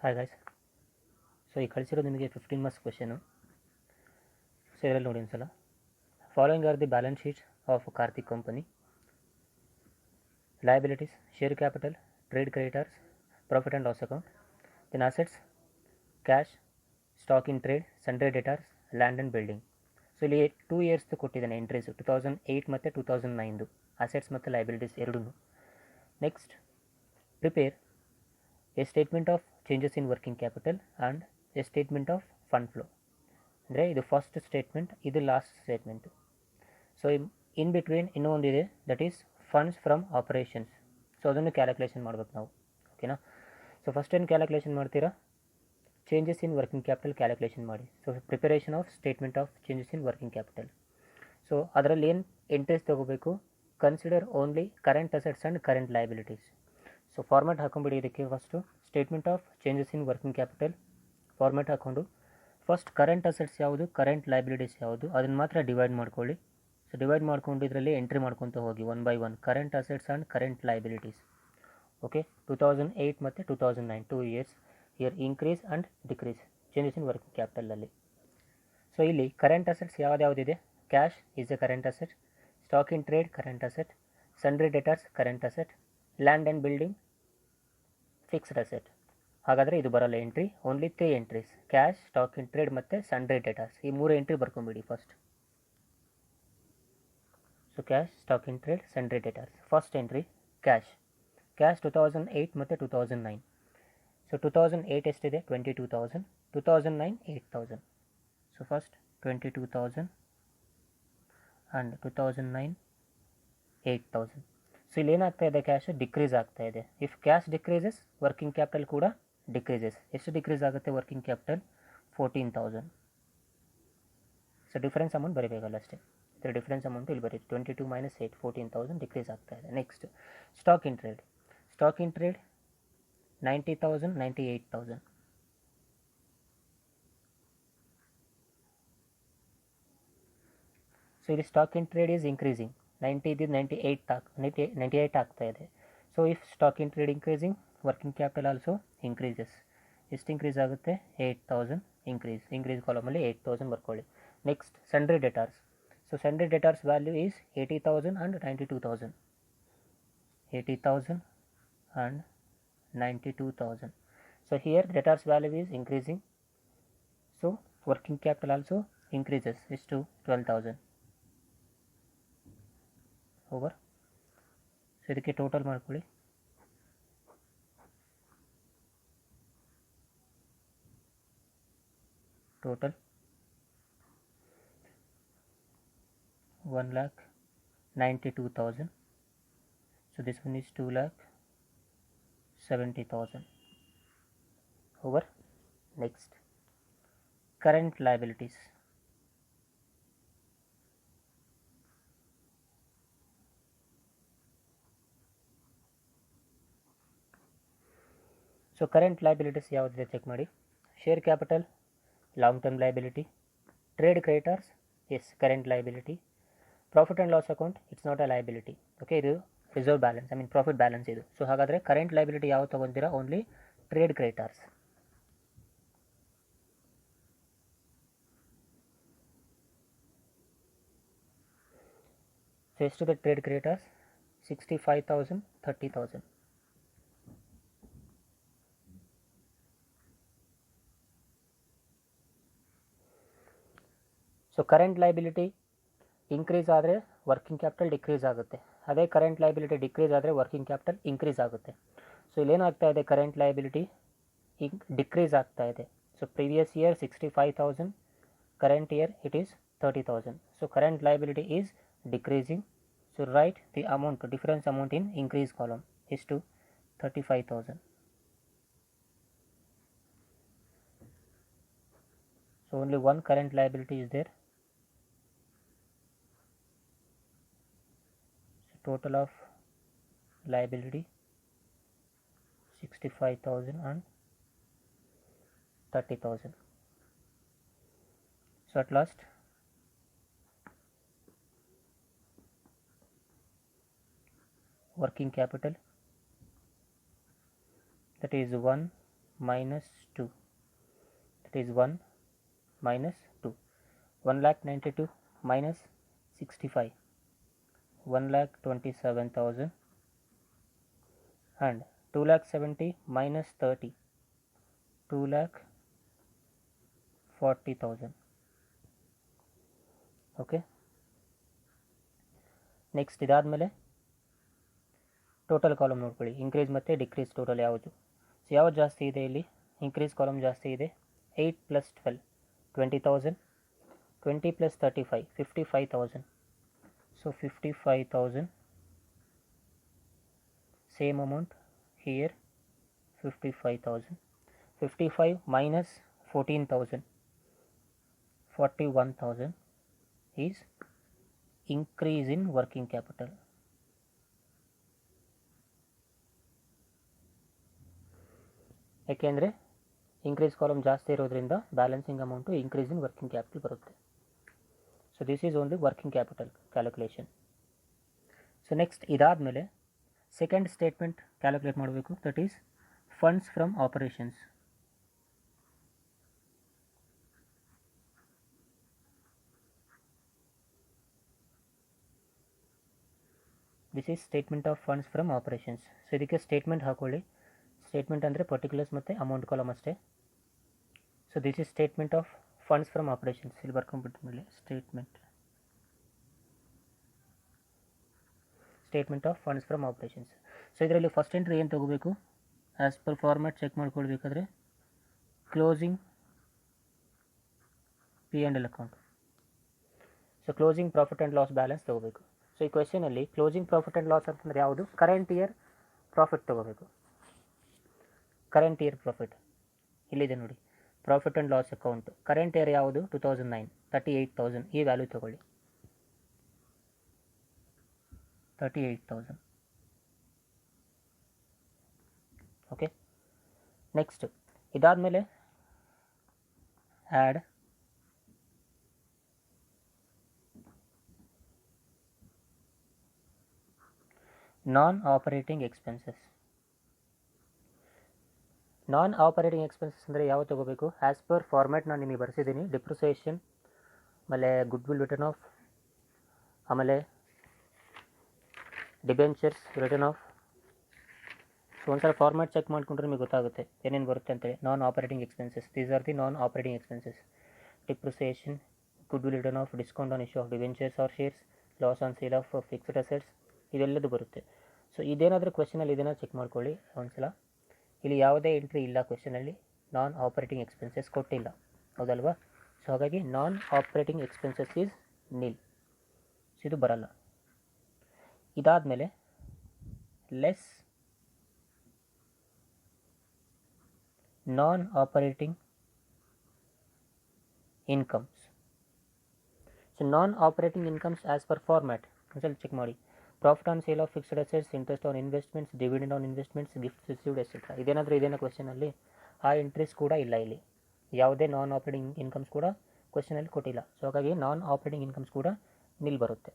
Hi guys. So ಈ ಕಳಿಸಿರೋದು ನಿಮಗೆ 15 marks question. So ಇದರಲ್ಲಿ ನೋಡಿ ಒಂದ್ಸಲ. Following are the balance sheets of Karthik company. Liabilities, share capital, trade creditors, profit and loss account. Then assets, cash, stock in trade, sundry debtors, land and building. So ಇಲ್ಲಿ 2 ಇಯರ್ಸ್ದು ಕೊಟ್ಟಿದ್ದಾನೆ entries, 2008 ಮತ್ತು 2009 assets ಮತ್ತು liabilities ಎರಡೂ. Next, prepare a statement of changes in working capital and a statement of fund flow. ಅಂದರೆ ಇದು first statement, ಇದು last statement. So in between ಇನ್ನೂ ಒಂದಿದೆ, that is funds from operations. So ಅದನ್ನು calculation ಮಾಡ್ಬೇಕು ನಾವು, ಓಕೆನಾ. ಸೊ ಫಸ್ಟ್ ಏನು ಕ್ಯಾಲ್ಕುಲೇಷನ್ ಮಾಡ್ತೀರಾ? Changes in working capital calculation ಮಾಡಿ. So preparation of statement of changes in working capital. So ಅದರಲ್ಲಿ ಏನು ಎಂಟ್ರೀಸ್ ತೊಗೋಬೇಕು? Consider only current assets and current liabilities. So format ಹಾಕೊಂಬಿಡಿ ಇದಕ್ಕೆ. First statement of changes in working capital format ಹಾಕ್ಕೊಂಡು first current assets ಯಾವುದು, current liabilities ಯಾವುದು, ಅದನ್ನು ಮಾತ್ರ ಡಿವೈಡ್ ಮಾಡ್ಕೊಳ್ಳಿ. ಸೊ ಡಿವೈಡ್ ಮಾಡ್ಕೊಂಡು ಇದರಲ್ಲಿ ಎಂಟ್ರಿ ಮಾಡ್ಕೊತ ಹೋಗಿ 1 by 1 current assets and current liabilities. Okay, 2008 ಮತ್ತು 2009 2 years. Year increase and decrease changes in working ಕ್ಯಾಪಿಟಲಲ್ಲಿ. ಸೊ ಇಲ್ಲಿ ಕರೆಂಟ್ ಅಸೆಟ್ಸ್ ಯಾವುದ್ಯಾವುದಿದೆ? Cash is a current asset, stock in trade current asset, sundry debtors current asset, land and building fixed asset. ಹಾಗಾದರೆ ಇದು ಬರಲ್ಲ entry, only 3 entries: cash, stock in trade ಮತ್ತು sundry debtors. ಈ 3 entry ಬರ್ಕೊಂಬಿಡಿ first. So cash, stock in trade, sundry debtors. First entry cash. Cash 2008 ಮತ್ತು 2009. So 2008 ಎಷ್ಟಿದೆ? 22,000. 2009 8,000. So first 22,000 and 2009 8,000. So ಇಲ್ಲಿ ಏನಾಗ್ತಾ ಇದೆ? ಕ್ಯಾಶ್ ಡಿಕ್ರೀಸ್ ಆಗ್ತಾ ಇದೆ. If cash decreases, working capital ಕೂಡ ಡಿಕ್ರೀಸಸ್. ಎಷ್ಟು ಡಿಕ್ರೀಸ್ ಆಗುತ್ತೆ working capital? 14,000. So difference amount ಬರೀಬೇಕಲ್ಲ ಅಷ್ಟೇ. ಇದರ ಡಿಫರೆನ್ಸ್ ಅಮೌಂಟ್ ಇಲ್ಲಿ ಬರೀ 22 - 8 14,000 ಡಿಕ್ರೀಸ್ ಆಗ್ತಾ ಇದೆ. Next stock in trade. Stock in trade 90,000 98,000. So ಇಲ್ಲಿ stock in trade is increasing. 90 ಇದ್ದು 98 ಆಗ್ತಾ ಇದೆ. So if stock in trade increasing, working capital also increases. ಎಷ್ಟು ಇನ್ಕ್ರೀಸ್ ಆಗುತ್ತೆ? 8,000 ಇನ್ಕ್ರೀಸ್ ಕಾಲಮಲ್ಲಿ 8,000 ಬರ್ಕೊಳ್ಳಿ. Next sundry debtors. So sundry debtors value is 80,000 and 92,000. 80,000 and 92,000. So here debtors value is increasing, so working capital also increases. Is to 12,000 over. So ಇದಕ್ಕೆ total ಮಾಡ್ಕೊಳ್ಳಿ. Total 1,92,000. So this one is 2,70,000 over. Next, current liabilities. So current liabilities ಯಾವುದಿದೆ check ಮಾಡಿ. Share capital long term liability, trade creditors as current liability, profit and loss account it's not a liability. Okay, ಇದು reserve balance, I mean profit balance ಇದು. So ಹಾಗಾದರೆ current liability ಯಾವುದು ತೊಗೊತೀರಾ? Only trade creditors. So ಎಷ್ಟಿದೆ trade creditors? 65,000 30,000. So current liability increase ಆದರೆ working capital decrease ಆಗುತ್ತೆ. ಅದೇ current liability decrease ಆದರೆ ವರ್ಕಿಂಗ್ ಕ್ಯಾಪಿಟಲ್ ಇನ್ಕ್ರೀಸ್ ಆಗುತ್ತೆ. ಸೊ ಇಲ್ಲೇನಾಗ್ತಾ ಇದೆ? ಕರೆಂಟ್ ಲಯಬಿಲಿಟಿ ಡಿಕ್ರೀಸ್ ಆಗ್ತಾ ಇದೆ. So previous year 65,000, current year it is 30,000. So current liability is decreasing. So right the amount, difference amount in increase column. ಎಷ್ಟು? 35,000. So only one current liability is there. Total of liability 65,000 and 30,000. So at last working capital, that is 1 minus 2, that is 1 minus 2. 1,92,000 minus 65, 1,27,000, and 2,70,000 minus 30, 2,40,000. Okay, next ಇದಾದಮೇಲೆ total column ನೋಡ್ಕೊಳ್ಳಿ, increase ಮತ್ತು decrease total ಯಾವುದು. So ಯಾವುದು ಜಾಸ್ತಿ ಇದೆ ಇಲ್ಲಿ? Increase column ಜಾಸ್ತಿ ಇದೆ. 8 + 12 20,000, 20 + 35 55,000. So 55,000, same amount here, 55,000. 55 minus 14,000, 41,000 is increase in working capital. ಯಾಕೆಂದರೆ ಇನ್ಕ್ರೀಸ್ ಕಾಲಮ್ ಜಾಸ್ತಿ ಇರೋದ್ರಿಂದ balancing amount increase in working capital ಬರುತ್ತೆ. So this is only working capital calculation. So next ಇದಾದಮೇಲೆ ಸೆಕೆಂಡ್ ಸ್ಟೇಟ್ಮೆಂಟ್ ಕ್ಯಾಲ್ಕುಲೇಟ್ ಮಾಡಬೇಕು, that is funds from operations. This is statement of funds from operations. So ಇದಕ್ಕೆ statement ಹಾಕೊಳ್ಳಿ. Statement ಅಂದರೆ particulars ಮತ್ತು amount column ಅಷ್ಟೇ. So this is statement of funds from operations. ಇಲ್ಲಿ ಬರ್ಕೊಂಡ್ಬಿಟ್ಟ ಮೇಲೆ statement of funds from operations. So ಇದರಲ್ಲಿ first entry ಏನು ತೊಗೋಬೇಕು? ಆ್ಯಸ್ ಪರ್ ಫಾರ್ಮ್ಯಾಟ್ ಚೆಕ್ ಮಾಡ್ಕೊಳ್ಬೇಕಾದ್ರೆ closing P&L account. So closing profit and loss balance ತೊಗೋಬೇಕು. So ಈ ಕ್ವೆಶನಲ್ಲಿ ಕ್ಲೋಸಿಂಗ್ ಪ್ರಾಫಿಟ್ ಆ್ಯಂಡ್ ಲಾಸ್ ಅಂತಂದರೆ ಯಾವುದು? ಕರೆಂಟ್ ಇಯರ್ ಪ್ರಾಫಿಟ್ ತೊಗೋಬೇಕು. ಕರೆಂಟ್ ಇಯರ್ ಪ್ರಾಫಿಟ್ ಇಲ್ಲಿದೆ ನೋಡಿ, profit and loss account. Current year ಯಾವುದು? 2009, 38,000. ಈ ವ್ಯಾಲ್ಯೂ ತೊಗೊಳ್ಳಿ, 38,000. ಓಕೆ, ನೆಕ್ಸ್ಟ್ ಇದಾದಮೇಲೆ add non operating expenses. Non operating expenses ಅಂದರೆ ಯಾವುದು ತೊಗೋಬೇಕು? ಆ್ಯಸ್ ಪರ್ ಫಾರ್ಮ್ಯಾಟ್ ನಾನು ನಿಮಗೆ ಬರೆಸಿದ್ದೀನಿ. ಡಿಪ್ರಿಸಿಯೇಷನ್, ಆಮೇಲೆ ಗುಡ್ ವಿಲ್ ರಿಟರ್ನ್ ಆಫ್, ಆಮೇಲೆ ಡಿಬೆಂಚರ್ಸ್ ರಿಟರ್ನ್ ಆಫ್. ಸೊ ಒಂದ್ಸಲ ಫಾರ್ಮ್ಯಾಟ್ ಚೆಕ್ ಮಾಡಿಕೊಂಡ್ರೆ ನಿಮಗೆ ಗೊತ್ತಾಗುತ್ತೆ ಏನೇನು ಬರುತ್ತೆ ಅಂತೇಳಿ. Non operating expenses, these are the non operating expenses. Depreciation, goodwill written off, discount on issue of debentures or shares, loss on sale of fixed assets, ಇದೆಲ್ಲದು ಬರುತ್ತೆ. So ಇದೇನಾದರೂ ಕ್ವೆಶನಲ್ಲಿ ಇದನ್ನು ಚೆಕ್ ಮಾಡ್ಕೊಳ್ಳಿ ಒಂದ್ಸಲ. ಇಲ್ಲಿ ಯಾವುದೇ ಎಂಟ್ರಿ ಇಲ್ಲ ಕ್ವೆಶನಲ್ಲಿ, ನಾನ್ ಆಪರೇಟಿಂಗ್ ಎಕ್ಸ್ಪೆನ್ಸಸ್ ಕೊಟ್ಟಿಲ್ಲ, ಹೌದಲ್ವಾ? ಸೊ ಹಾಗಾಗಿ non operating expenses is nil. So ಇದು ಬರಲ್ಲ. ಇದಾದಮೇಲೆ less non operating incomes. So non operating incomes as per format ಒಂದ್ಸಲ ಚೆಕ್ ಮಾಡಿ. Profit on sale of fixed assets, interest on investments, dividend on investments, gifts received etcetera. ಇದೇನಾದರೂ ಇದೇನೋ ಕ್ವೆಶನಲ್ಲಿ ಆ entries ಕೂಡ ಇಲ್ಲ. ಇಲ್ಲಿ ಯಾವುದೇ ನಾನ್ ಆಪರೇಟಿಂಗ್ ಇನ್ಕಮ್ಸ್ ಕೂಡ ಕ್ವೆಶನಲ್ಲಿ ಕೊಟ್ಟಿಲ್ಲ. ಸೊ ಹಾಗಾಗಿ ನಾನ್ ಆಪರೇಟಿಂಗ್ ಇನ್ಕಮ್ಸ್ ಕೂಡ ನಿಲ್ ಬರುತ್ತೆ.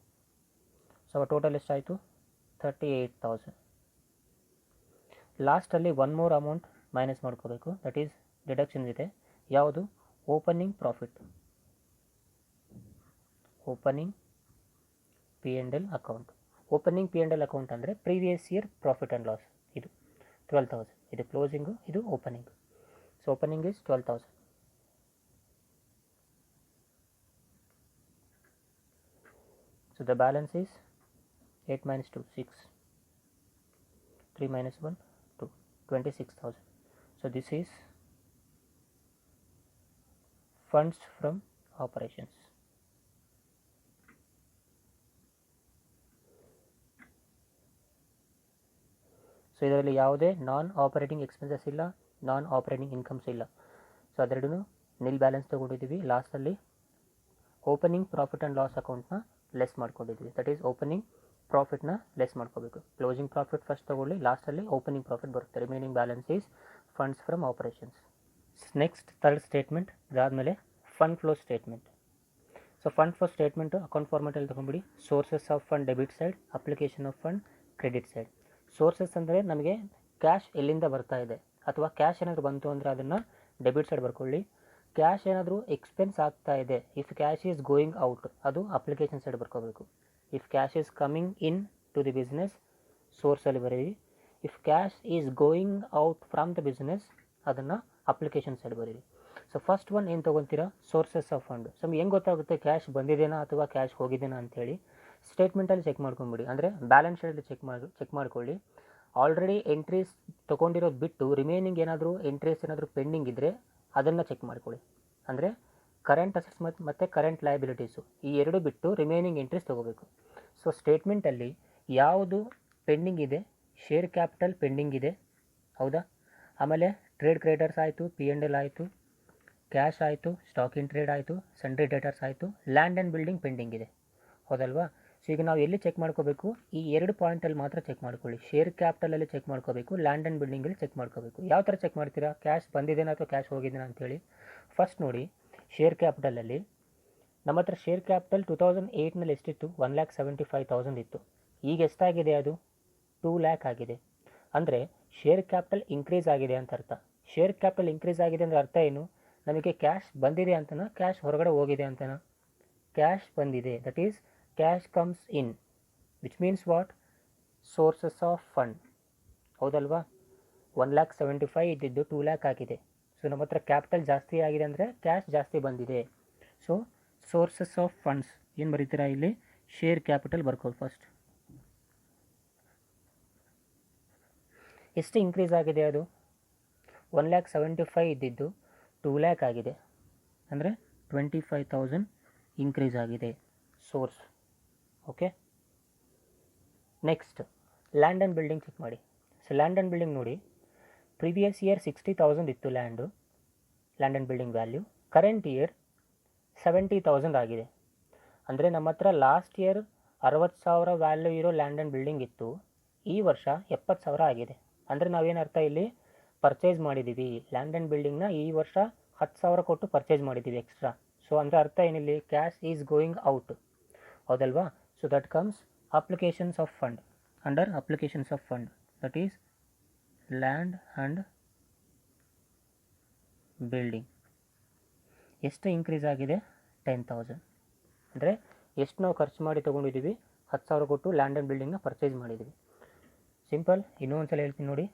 ಸೊ ಟೋಟಲ್ ಎಷ್ಟಾಯಿತು? 38,000. ಲಾಸ್ಟಲ್ಲಿ ಒನ್ ಮೋರ್ ಅಮೌಂಟ್ ಮೈನಸ್ ಮಾಡ್ಕೋಬೇಕು, ದಟ್ ಈಸ್ ಡಿಡಕ್ಷನ್ ಇದೆ. ಯಾವುದು? Opening profit, opening P&L account. Opening P&L account ಅಂದರೆ previous year profit and loss. ಇದು 12,000. ಇದು ಕ್ಲೋಸಿಂಗು, ಇದು opening. So opening is 12,000. So the balance is 8 minus 2 6, 3 minus 1 2, 26,000. So this is funds from operations. So ಇದರಲ್ಲಿ ಯಾವುದೇ non operating expenses ಇಲ್ಲ, non operating incomes ಇಲ್ಲ. So ಅದೆರಡೂ nil balance ತೊಗೊಂಡಿದ್ದೀವಿ. ಲಾಸ್ಟಲ್ಲಿ ಓಪನಿಂಗ್ ಪ್ರಾಫಿಟ್ ಆ್ಯಂಡ್ ಲಾಸ್ ಅಕೌಂಟ್ನ less ಮಾಡ್ಕೊಂಡಿದ್ದೀವಿ, that is opening ಪ್ರಾಫಿಟ್ನ ಲೆಸ್ ಮಾಡ್ಕೋಬೇಕು. ಕ್ಲೋಸಿಂಗ್ ಪ್ರಾಫಿಟ್ ಫಸ್ಟ್ ತೊಗೊಳ್ಳಿ, ಲಾಸ್ಟಲ್ಲಿ ಓಪನಿಂಗ್ ಪ್ರಾಫಿಟ್ ಬರುತ್ತೆ. Remaining balance is funds from operations. Next third statement, ಇದಾದಮೇಲೆ fund flow statement. So fund flow statement account ಫಾರ್ಮೆಟಲ್ಲಿ ತೊಗೊಂಬಿಡಿ. Sources of fund debit side, application of fund credit side. Sources ಅಂದರೆ ನಮಗೆ cash ಎಲ್ಲಿಂದ ಬರ್ತಾ ಇದೆ, ಅಥವಾ ಕ್ಯಾಶ್ ಏನಾದರೂ ಬಂತು ಅಂದರೆ ಅದನ್ನು ಡೆಬಿಟ್ ಸೈಡ್ ಬರ್ಕೊಳ್ಳಿ. ಕ್ಯಾಶ್ ಏನಾದರೂ ಎಕ್ಸ್ಪೆನ್ಸ್ ಆಗ್ತಾ ಇದೆ, if cash is going out, ಅದು ಅಪ್ಲಿಕೇಶನ್ ಸೈಡ್ ಬರ್ಕೋಬೇಕು. If cash is coming in to the business, ಸೋರ್ಸಲ್ಲಿ ಬರೀರಿ. If cash is going out from the business, ಅದನ್ನು ಅಪ್ಲಿಕೇಶನ್ ಸೈಡ್ ಬರೀರಿ. ಸೊ ಫಸ್ಟ್ ಒನ್ ಏನು ತೊಗೊತೀರಾ, ಸೋರ್ಸಸ್ ಆಫ್ ಫಂಡ್. ಸೊ ಹೆಂಗೆ ಗೊತ್ತಾಗುತ್ತೆ ಕ್ಯಾಶ್ ಬಂದಿದೆನಾ ಅಥವಾ ಕ್ಯಾಶ್ ಹೋಗಿದೆನಾ ಅಂತೇಳಿ? ಸ್ಟೇಟ್ಮೆಂಟಲ್ಲಿ ಚೆಕ್ ಮಾಡ್ಕೊಂಬಿಡಿ, ಅಂದರೆ ಬ್ಯಾಲೆನ್ಸ್ ಶೀಟಲ್ಲಿ ಚೆಕ್ ಮಾಡ್ಕೊಳ್ಳಿ. ಆಲ್ರೆಡಿ ಎಂಟ್ರೀಸ್ ತೊಗೊಂಡಿರೋದು ಬಿಟ್ಟು ರಿಮೈನಿಂಗ್ ಏನಾದರೂ ಎಂಟ್ರೀಸ್ ಏನಾದರೂ ಪೆಂಡಿಂಗ್ ಇದ್ದರೆ ಅದನ್ನು ಚೆಕ್ ಮಾಡ್ಕೊಳ್ಳಿ. ಅಂದರೆ ಕರೆಂಟ್ ಅಸೆಟ್ಸ್ ಮತ್ತು ಕರೆಂಟ್ ಲಯಬಿಲಿಟೀಸು ಈ ಎರಡು ಬಿಟ್ಟು ರಿಮೈನಿಂಗ್ ಎಂಟ್ರೀಸ್ ತೊಗೋಬೇಕು. ಸೊ ಸ್ಟೇಟ್ಮೆಂಟಲ್ಲಿ ಯಾವುದು ಪೆಂಡಿಂಗ್ ಇದೆ, ಶೇರ್ ಕ್ಯಾಪಿಟಲ್ ಪೆಂಡಿಂಗ್ ಇದೆ, ಹೌದಾ? ಆಮೇಲೆ ಟ್ರೇಡ್ ಕ್ರೆಡಿಟರ್ಸ್ ಆಯಿತು, P&L ಆಯಿತು, ಕ್ಯಾಶ್ ಆಯಿತು, ಸ್ಟಾಕ್ ಇನ್ ಟ್ರೇಡ್ ಆಯಿತು, ಸನ್ಡ್ರಿ ಡೇಟರ್ಸ್ ಆಯಿತು, ಲ್ಯಾಂಡ್ ಆ್ಯಂಡ್ ಬಿಲ್ಡಿಂಗ್ ಪೆಂಡಿಂಗ್ ಇದೆ, ಹೌದಲ್ವಾ? ಸೊ ಈಗ ನಾವು ಎಲ್ಲಿ ಚೆಕ್ ಮಾಡ್ಕೋಬೇಕು? ಈ ಎರಡು ಪಾಯಿಂಟಲ್ಲಿ ಮಾತ್ರ ಚೆಕ್ ಮಾಡ್ಕೊಳ್ಳಿ. ಶೇರ್ ಕ್ಯಾಪಿಟಲಲ್ಲಿ ಚೆಕ್ ಮಾಡ್ಕೋಬೇಕು, ಲ್ಯಾಂಡ್ ಆ್ಯಂಡ್ ಬಿಲ್ಡಿಂಗಲ್ಲಿ ಚೆಕ್ ಮಾಡ್ಕೋಬೇಕು. ಯಾವ ಥರ ಚೆಕ್ ಮಾಡ್ತೀರಾ? ಕ್ಯಾಶ್ ಬಂದಿದೆನಾ ಅಥವಾ ಕ್ಯಾಶ್ ಹೋಗಿದೆನಾ ಅಂತೇಳಿ ಫಸ್ಟ್ ನೋಡಿ. ಶೇರ್ ಕ್ಯಾಪಿಟಲಲ್ಲಿ ನಮ್ಮ ಹತ್ರ ಶೇರ್ ಕ್ಯಾಪಿಟಲ್ 2008ನಲ್ಲಿ ಎಷ್ಟಿತ್ತು? 1,75,000 ಇತ್ತು. ಈಗ ಎಷ್ಟಾಗಿದೆ? ಅದು 2 lakh ಆಗಿದೆ. ಅಂದರೆ ಶೇರ್ ಕ್ಯಾಪಿಟಲ್ ಇನ್ಕ್ರೀಸ್ ಆಗಿದೆ ಅಂತ ಅರ್ಥ. ಶೇರ್ ಕ್ಯಾಪಿಟಲ್ ಇನ್ಕ್ರೀಸ್ ಆಗಿದೆ ಅಂದರೆ ಅರ್ಥ ಏನು? ನಮಗೆ ಕ್ಯಾಶ್ ಬಂದಿದೆ ಅಂತನಾ, ಕ್ಯಾಶ್ ಹೊರಗಡೆ ಹೋಗಿದೆ ಅಂತನಾ? ಕ್ಯಾಶ್ ಬಂದಿದೆ, that is cash comes in, which means what? Sources of fund, ಹೌದಲ್ವಾ? 1,75,000 ಇದ್ದಿದ್ದು 2 lakh ಆಗಿದೆ. ಸೊ ನಮ್ಮ ಹತ್ರ ಕ್ಯಾಪಿಟಲ್ ಜಾಸ್ತಿ ಆಗಿದೆ ಅಂದರೆ ಕ್ಯಾಶ್ ಜಾಸ್ತಿ ಬಂದಿದೆ. ಸೊ ಸೋರ್ಸಸ್ ಆಫ್ ಫಂಡ್ಸ್ ಏನು ಬರೀತೀರಾ ಇಲ್ಲಿ? ಶೇರ್ ಕ್ಯಾಪಿಟಲ್ ಬರ್ಕೊಳ್ಳಿ ಫಸ್ಟ್. ಎಷ್ಟು ಇನ್ಕ್ರೀಸ್ ಆಗಿದೆ? ಅದು 1,75,000 ಇದ್ದಿದ್ದು 2 lakh ಆಗಿದೆ, ಅಂದರೆ 25,000 ಇನ್ಕ್ರೀಸ್ ಆಗಿದೆ source. Okay, next land and building check ಮಾಡಿ. ಸೊ ಲ್ಯಾಂಡ್ ಆ್ಯಂಡ್ ಬಿಲ್ಡಿಂಗ್ ನೋಡಿ, ಪ್ರಿವಿಯಸ್ ಇಯರ್ 60,000 ಇತ್ತು land and building value. Current year 70,000 ಆಗಿದೆ. ಅಂದರೆ ನಮ್ಮ ಹತ್ರ ಲಾಸ್ಟ್ ಇಯರ್ 60,000 ವ್ಯಾಲ್ಯೂ ಇರೋ ಲ್ಯಾಂಡ್ ಆ್ಯಂಡ್ ಬಿಲ್ಡಿಂಗ್ ಇತ್ತು, ಈ ವರ್ಷ 70,000 ಆಗಿದೆ. ಅಂದರೆ ನಾವೇನು ಅರ್ಥ ಇಲ್ಲಿ? ಪರ್ಚೇಸ್ ಮಾಡಿದ್ದೀವಿ ಲ್ಯಾಂಡ್ ಆ್ಯಂಡ್ ಬಿಲ್ಡಿಂಗ್ನ, ಈ ವರ್ಷ 10,000 ಕೊಟ್ಟು ಪರ್ಚೇಸ್ ಮಾಡಿದ್ದೀವಿ ಎಕ್ಸ್ಟ್ರಾ. ಸೊ ಅಂದರೆ ಅರ್ಥ ಏನಿಲ್ಲಿ? ಕ್ಯಾಶ್ ಈಸ್ ಗೋಯಿಂಗ್ ಔಟ್, ಹೌದಲ್ವಾ? So that comes applications of fund, under applications of fund, that is land and building. ಎಷ್ಟು ಇನ್ಕ್ರೀಸ್ ಆಗಿದೆ? 10,000. ಅಂದರೆ ಎಷ್ಟು ನಾವು ಖರ್ಚು ಮಾಡಿ ತೊಗೊಂಡಿದ್ದೀವಿ? 10,000 ಕೊಟ್ಟು ಲ್ಯಾಂಡ್ ಆ್ಯಂಡ್ ಬಿಲ್ಡಿಂಗ್ನ ಪರ್ಚೇಸ್ ಮಾಡಿದ್ದೀವಿ. ಸಿಂಪಲ್. ಇನ್ನೂ ಒಂದು ಸಲ ಹೇಳ್ತೀನಿ ನೋಡಿ.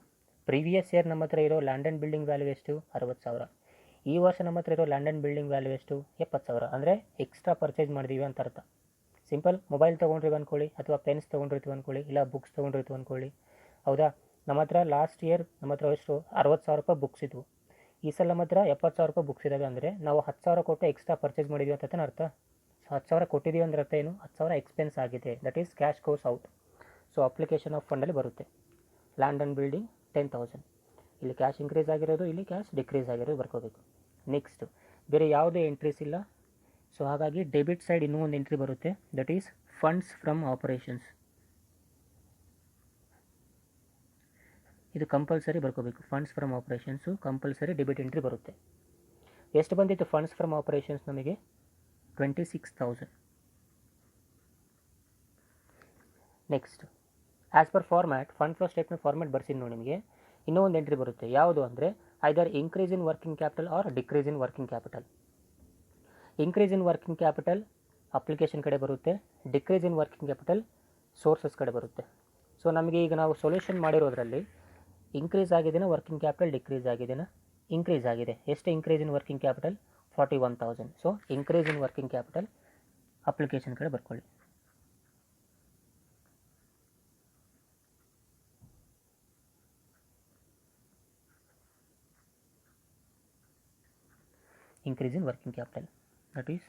ಪ್ರೀವಿಯಸ್ ಇಯರ್ ನಮ್ಮ ಹತ್ರ ಇರೋ ಲ್ಯಾಂಡ್ ಆ್ಯಂಡ್ ಬಿಲ್ಡಿಂಗ್ ವ್ಯಾಲ್ಯೂ ಎಷ್ಟು? 60,000. ಈ ವರ್ಷ ನಮ್ಮ ಹತ್ರ ಇರೋ ಲ್ಯಾಂಡ್ ಆ್ಯಂಡ್ ಬಿಲ್ಡಿಂಗ್ ವ್ಯಾಲ್ಯೂ ಎಷ್ಟು? 70,000. ಅಂದರೆ ಎಕ್ಸ್ಟ್ರಾ ಪರ್ಚೇಸ್ ಮಾಡಿದ್ದೀವಿ ಅಂತ ಅರ್ಥ. ಸಿಂಪಲ್. ಮೊಬೈಲ್ ತೊಗೊಂಡ್ರಿ ಅಂದ್ಕೊಳ್ಳಿ, ಅಥವಾ ಪೆನ್ಸ್ ತೊಗೊಂಡಿರ್ತೀವಿ ಅಂದ್ಕೊಳ್ಳಿ, ಇಲ್ಲ ಬುಕ್ಸ್ ತೊಗೊಂಡಿರ್ತೀವಿ ಅಂದ್ಕೊಳ್ಳಿ, ಹೌದಾ? ನಮ್ಮ ಹತ್ರ ಲಾಸ್ಟ್ ಇಯರ್ ನಮ್ಮ ಹತ್ರ ಎಷ್ಟು? 60,000 ರೂಪಾಯಿ ಬುಕ್ಸ್ ಇದ್ವು. ಈ ಸಲ ನಮ್ಮ ಹತ್ರ 70,000 ರೂಪಾಯಿ ಬುಕ್ಸ್ ಇದ್ದಾವೆ. ಅಂದರೆ ನಾವು 10,000 ಕೊಟ್ಟು ಎಕ್ಸ್ಟ್ರಾ ಪರ್ಚೇಸ್ ಮಾಡಿದ್ದೀವಿ ಅಂತ ಅರ್ಥ. ಸೊ 10,000 ಕೊಟ್ಟಿದ್ದೀವಿ ಅಂದರೆ ಅರ್ಥ ಏನು? 10,000 ಎಕ್ಸ್ಪೆನ್ಸ್ ಆಗಿದೆ, that is cash goes out. So application of ಫಂಡಲ್ಲಿ ಬರುತ್ತೆ ಲ್ಯಾಂಡ್ ಆ್ಯಂಡ್ ಬಿಲ್ಡಿಂಗ್ 10,000. ಇಲ್ಲಿ ಕ್ಯಾಶ್ ಇನ್ಕ್ರೀಸ್ ಆಗಿರೋದು, ಇಲ್ಲಿ ಕ್ಯಾಶ್ ಡಿಕ್ರೀಸ್ ಆಗಿರೋದು ಬರ್ಕೋಬೇಕು. ನೆಕ್ಸ್ಟ್ ಬೇರೆ ಯಾವುದೇ ಎಂಟ್ರೀಸ್ ಇಲ್ಲ. ಸೊ ಹಾಗಾಗಿ ಡೆಬಿಟ್ ಸೈಡ್ ಇನ್ನೂ ಒಂದು ಎಂಟ್ರಿ ಬರುತ್ತೆ, that is funds from operations. ಇದು ಕಂಪಲ್ಸರಿ ಬರ್ಕೋಬೇಕು. Funds from operations compulsory debit entry ಬರುತ್ತೆ. ಎಷ್ಟು ಬಂದಿತ್ತು ಫಂಡ್ಸ್ ಫ್ರಮ್ ಆಪರೇಷನ್ಸ್? ನಮಗೆ 26,000. Next as per format, fund flow statement format ಬರ್ಸಿದ್ದು ನೋಡಿ ನಿಮಗೆ. ಇನ್ನೂ ಒಂದು ಎಂಟ್ರಿ ಬರುತ್ತೆ, ಯಾವುದು ಅಂದರೆ either increase in working capital or decrease in working capital. Increase in working capital application ಕಡೆ ಬರುತ್ತೆ, decrease in working capital sources ಕಡೆ ಬರುತ್ತೆ. ಸೊ ನಮಗೆ ಈಗ ನಾವು ಸೊಲ್ಯೂಷನ್ ಮಾಡಿರೋದ್ರಲ್ಲಿ ಇನ್ಕ್ರೀಸ್ ಆಗಿದೆನಾ ವರ್ಕಿಂಗ್ ಕ್ಯಾಪಿಟಲ್, ಡಿಕ್ರೀಸ್ ಆಗಿದೆನಾ? ಇನ್ಕ್ರೀಸ್ ಆಗಿದೆ. ಎಷ್ಟು increase in working capital? 41,000. So increase in working capital application ಕಡೆ ಬರ್ಕೊಳ್ಳಿ. increase in working capital, that is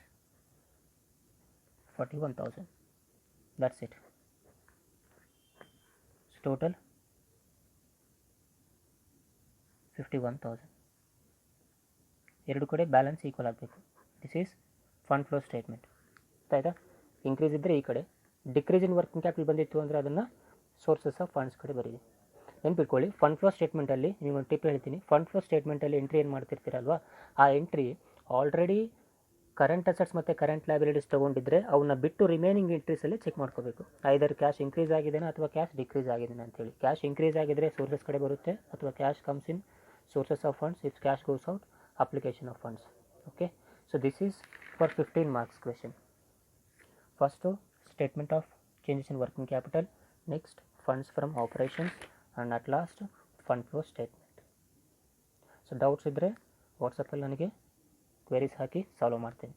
41,000. That's it. So total 51,000. ಎರಡು ಕಡೆ ಬ್ಯಾಲೆನ್ಸ್ ಈಕ್ವಲ್ ಆಗಬೇಕು. This is fund flow statement. ಆಯಿತಾ? Increase ಇದ್ದರೆ ಈ ಕಡೆ, ಡಿಕ್ರೀಸ್ ಇನ್ ವರ್ಕಿಂಗ್ ಕ್ಯಾಪಿಟಲ್ ಬಂದಿತ್ತು ಅಂದರೆ ಅದನ್ನು ಸೋರ್ಸಸ್ ಆಫ್ ಫಂಡ್ಸ್ ಕಡೆ ಬರೀರಿ. ನೆನ್ಪಿಟ್ಕೊಳ್ಳಿ, ಫಂಡ್ ಫ್ಲೋ ಸ್ಟೇಟ್ಮೆಂಟಲ್ಲಿ ನಿಮಗೊಂದು ಟಿಪ್ ಹೇಳ್ತೀನಿ. ಫಂಡ್ ಫ್ಲೋ ಸ್ಟೇಟ್ಮೆಂಟಲ್ಲಿ ಎಂಟ್ರಿ ಏನು ಮಾಡ್ತಿರ್ತೀರಲ್ವ, ಆ ಎಂಟ್ರಿ ಆಲ್ರೆಡಿ ಕರೆಂಟ್ ಅಸೆಟ್ಸ್ ಮತ್ತು ಕರೆಂಟ್ ಲಯಬಿಲಿಟೀಸ್ ತೊಗೊಂಡಿದ್ರೆ ಅವನ್ನ ಬಿಟ್ಟು ರಿಮೈನಿಂಗ್ ಎಂಟ್ರೀಸಲ್ಲಿ ಚೆಕ್ ಮಾಡ್ಕೋಬೇಕು. ಐದರ್ ಕ್ಯಾಶ್ ಇನ್ಕ್ರೀಸ್ ಆಗಿದೆನಾ ಅಥವಾ ಕ್ಯಾಶ್ ಡಿಕ್ರೀಸ್ ಆಗಿದೆನಾ ಅಂತೇಳಿ. ಕ್ಯಾಶ್ ಇನ್ಕ್ರೀಸ್ ಆಗಿದ್ದರೆ ಸೋರ್ಸಸ್ ಕಡೆ ಬರುತ್ತೆ, ಅಥವಾ cash comes in sources of funds, if cash goes out, application of funds. Okay, so this is for 15 marks question. First statement of changes in working capital, next funds from operations, and at last fund flow statement. So doubts ಇದ್ದರೆ ವಾಟ್ಸಪ್ಪಲ್ಲಿ ನನಗೆ queries ಹಾಕಿ solve ಮಾಡ್ತೀನಿ.